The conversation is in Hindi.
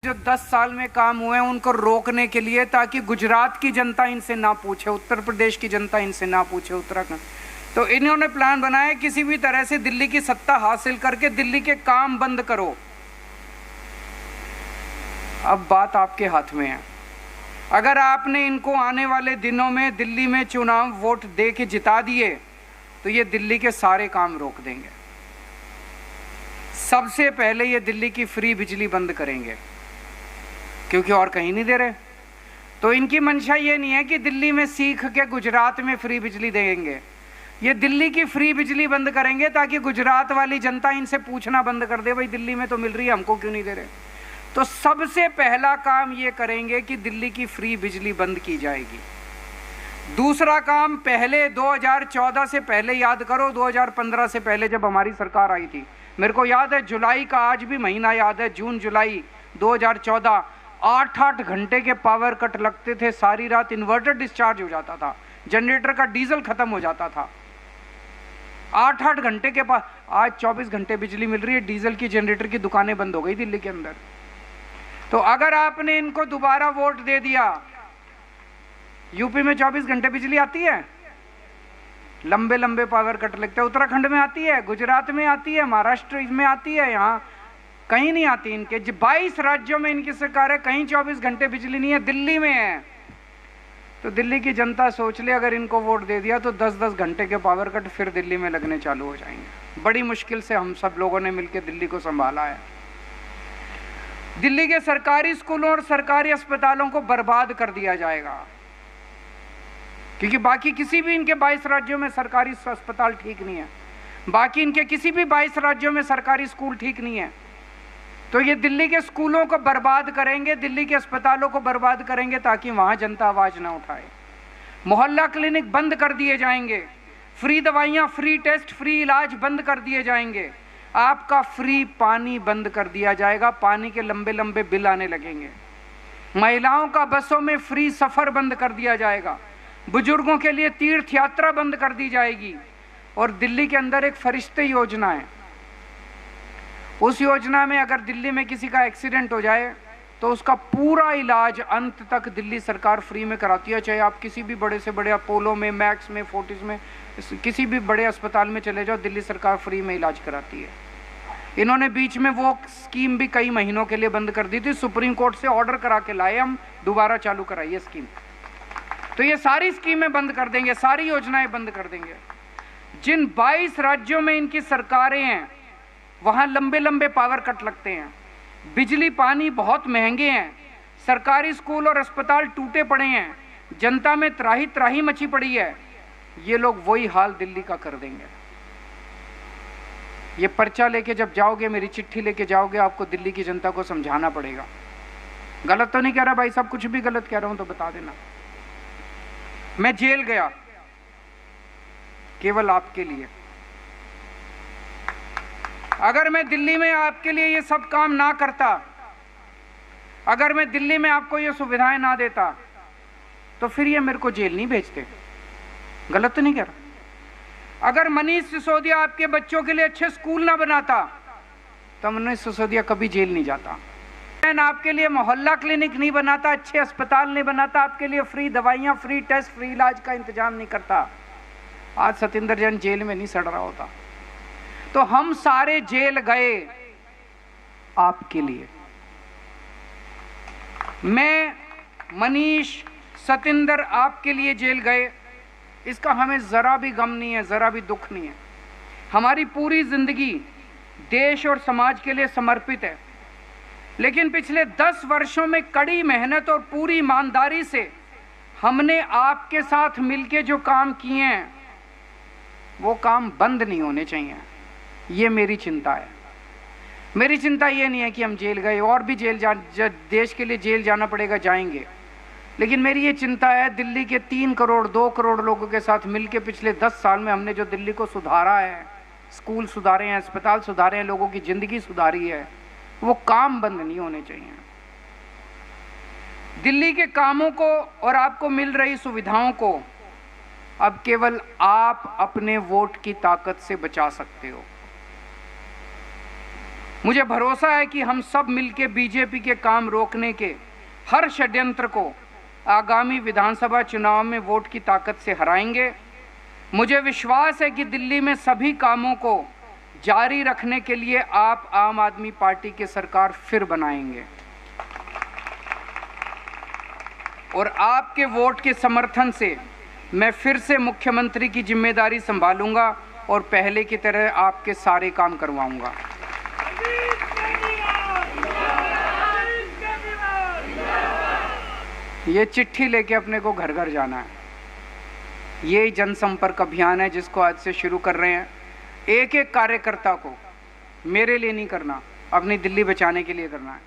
जो 10 साल में काम हुए हैं उनको रोकने के लिए, ताकि गुजरात की जनता इनसे ना पूछे, उत्तर प्रदेश की जनता इनसे ना पूछे, उत्तराखंड। तो इन्होंने प्लान बनाया किसी भी तरह से दिल्ली की सत्ता हासिल करके दिल्ली के काम बंद करो। अब बात आपके हाथ में है। अगर आपने इनको आने वाले दिनों में दिल्ली में चुनाव वोट दे के जिता दिए तो ये दिल्ली के सारे काम रोक देंगे। सबसे पहले ये दिल्ली की फ्री बिजली बंद करेंगे, क्योंकि और कहीं नहीं दे रहे। तो इनकी मंशा ये नहीं है कि दिल्ली में सीख के गुजरात में फ्री बिजली देंगे, ये दिल्ली की फ्री बिजली बंद करेंगे ताकि गुजरात वाली जनता इनसे पूछना बंद कर दे, भाई दिल्ली में तो मिल रही है, हमको क्यों नहीं दे रहे। तो सबसे पहला काम ये करेंगे कि दिल्ली की फ्री बिजली बंद की जाएगी। दूसरा काम, पहले 2014 से पहले याद करो, 2015 से पहले जब हमारी सरकार आई थी, मेरे को याद है जुलाई का आज भी महीना याद है, जून जुलाई 2014, 8-8 घंटे के पावर कट लगते थे, सारी रात इन्वर्टर डिस्चार्ज हो जाता था, जनरेटर का डीजल खत्म हो जाता था। 8-8 घंटे के बाद आज 24 घंटे बिजली मिल रही है। डीजल की जनरेटर की दुकानें बंद हो गई दिल्ली के अंदर। तो अगर आपने इनको दोबारा वोट दे दिया, यूपी में 24 घंटे बिजली आती है, लंबे लंबे पावर कट लगते हैं, उत्तराखंड में आती है, गुजरात में आती है, महाराष्ट्र में आती है, यहाँ कहीं नहीं आती। इनके 22 राज्यों में इनकी सरकार है, कहीं 24 घंटे बिजली नहीं है, दिल्ली में है। तो दिल्ली की जनता सोच ले, अगर इनको वोट दे दिया तो 10-10 घंटे के पावर कट फिर दिल्ली में लगने चालू हो जाएंगे। बड़ी मुश्किल से हम सब लोगों ने मिलकर दिल्ली को संभाला है। दिल्ली के सरकारी स्कूलों और सरकारी अस्पतालों को बर्बाद कर दिया जाएगा, क्योंकि बाकी किसी भी इनके 22 राज्यों में सरकारी अस्पताल ठीक नहीं है, बाकी इनके किसी भी 22 राज्यों में सरकारी स्कूल ठीक नहीं है। तो ये दिल्ली के स्कूलों को बर्बाद करेंगे, दिल्ली के अस्पतालों को बर्बाद करेंगे, ताकि वहां जनता आवाज ना उठाए। मोहल्ला क्लिनिक बंद कर दिए जाएंगे, फ्री दवाइयां, फ्री टेस्ट, फ्री इलाज बंद कर दिए जाएंगे, आपका फ्री पानी बंद कर दिया जाएगा, पानी के लंबे लंबे बिल आने लगेंगे। महिलाओं का बसों में फ्री सफर बंद कर दिया जाएगा, बुजुर्गों के लिए तीर्थ यात्रा बंद कर दी जाएगी। और दिल्ली के अंदर एक फरिश्ते योजना है, उस योजना में अगर दिल्ली में किसी का एक्सीडेंट हो जाए तो उसका पूरा इलाज अंत तक दिल्ली सरकार फ्री में कराती है। चाहे आप किसी भी बड़े से बड़े अपोलो में, मैक्स में, फोर्टिस में, किसी भी बड़े अस्पताल में चले जाओ, दिल्ली सरकार फ्री में इलाज कराती है। इन्होंने बीच में वो स्कीम भी कई महीनों के लिए बंद कर दी थी, सुप्रीम कोर्ट से ऑर्डर करा के लाए, हम दोबारा चालू कराइए स्कीम। तो ये सारी स्कीमें बंद कर देंगे, सारी योजनाएं बंद कर देंगे। जिन 22 राज्यों में इनकी सरकारें हैं वहां लंबे लंबे पावर कट लगते हैं, बिजली पानी बहुत महंगे हैं, सरकारी स्कूल और अस्पताल टूटे पड़े हैं, जनता में त्राही त्राही मची पड़ी है। ये लोग वही हाल दिल्ली का कर देंगे। ये पर्चा लेके जब जाओगे, मेरी चिट्ठी लेके जाओगे, आपको दिल्ली की जनता को समझाना पड़ेगा। गलत तो नहीं कह रहा भाई साहब, कुछ भी गलत कह रहा हूं तो बता देना। मैं जेल गया केवल आपके लिए। अगर मैं दिल्ली में आपके लिए ये सब काम ना करता, अगर मैं दिल्ली में आपको ये सुविधाएं ना देता, तो फिर ये मेरे को जेल नहीं भेजते। गलत तो नहीं कह रहा। अगर मनीष सिसोदिया आपके बच्चों के लिए अच्छे स्कूल ना बनाता तो मनीष सिसोदिया कभी जेल नहीं जाता। मैं आपके लिए मोहल्ला क्लिनिक नहीं बनाता, अच्छे अस्पताल नहीं बनाता, आपके लिए फ्री दवाइयां, फ्री टेस्ट, फ्री इलाज का इंतजाम नहीं करता, आज सतिंदर जैन जेल में नहीं सड़ रहा होता। तो हम सारे जेल गए आपके लिए। मैं, मनीष, सतिंदर आपके लिए जेल गए, इसका हमें जरा भी गम नहीं है, जरा भी दुख नहीं है। हमारी पूरी जिंदगी देश और समाज के लिए समर्पित है, लेकिन पिछले 10 वर्षों में कड़ी मेहनत और पूरी ईमानदारी से हमने आपके साथ मिलके जो काम किए हैं वो काम बंद नहीं होने चाहिए। ये मेरी चिंता है। मेरी चिंता ये नहीं है कि हम जेल गए, और भी जेल देश के लिए जेल जाना पड़ेगा, जाएंगे, लेकिन मेरी ये चिंता है दिल्ली के 3 करोड़ 2 करोड़ लोगों के साथ मिलके पिछले 10 साल में हमने जो दिल्ली को सुधारा है, स्कूल सुधारे हैं, अस्पताल सुधारे हैं, लोगों की जिंदगी सुधारी है, वो काम बंद नहीं होने चाहिए। दिल्ली के कामों को और आपको मिल रही सुविधाओं को अब केवल आप अपने वोट की ताकत से बचा सकते हो। मुझे भरोसा है कि हम सब मिलकर बीजेपी के काम रोकने के हर षड्यंत्र को आगामी विधानसभा चुनाव में वोट की ताकत से हराएंगे। मुझे विश्वास है कि दिल्ली में सभी कामों को जारी रखने के लिए आप आम आदमी पार्टी की सरकार फिर बनाएंगे और आपके वोट के समर्थन से मैं फिर से मुख्यमंत्री की जिम्मेदारी संभालूंगा और पहले की तरह आपके सारे काम करवाऊंगा। ये चिट्ठी लेके अपने को घर घर जाना है। ये जनसंपर्क अभियान है जिसको आज से शुरू कर रहे हैं। एक एक कार्यकर्ता को मेरे लिए नहीं करना, अपनी दिल्ली बचाने के लिए करना है।